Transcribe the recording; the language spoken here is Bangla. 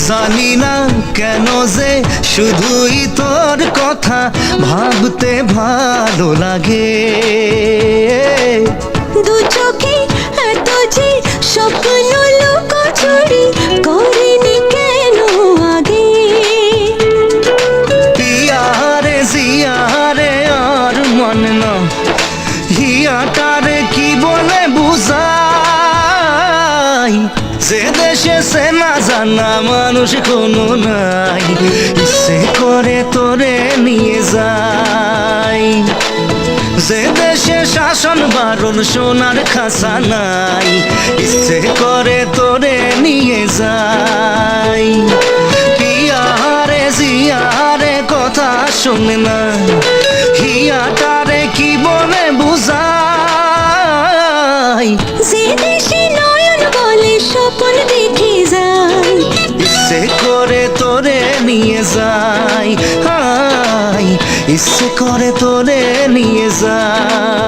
জানি না কেন যে শুধুই তোর কথা ভাবতে ভালো লাগে। দু চোখে এত যে স্বপ্ন লুকোচুরি করিনি কেন আগে। পিয়ারে জিয়ারে আর মন না হিয়াটারে কি বলে বুঝাই, যে দেশে সে না জানা মানুষ কোনো নাই, ইচ্ছে করে তোরে নিয়ে যাই। যে দেশে শাসন বারণ সোনার খাসা নাই, ইচ্ছে করে তোরে নিয়ে যাই। পিয়ারে জিয়ারে কথা শোনে না হিয়াটারে কি বলে বুঝাই, যে দেশে নয়ন বলে স্বপ্ন দেখে যাই, ইচ্ছে করে তোরে নিয়ে যাই, হাই ইচ্ছে করে তোরে নিয়ে যাই।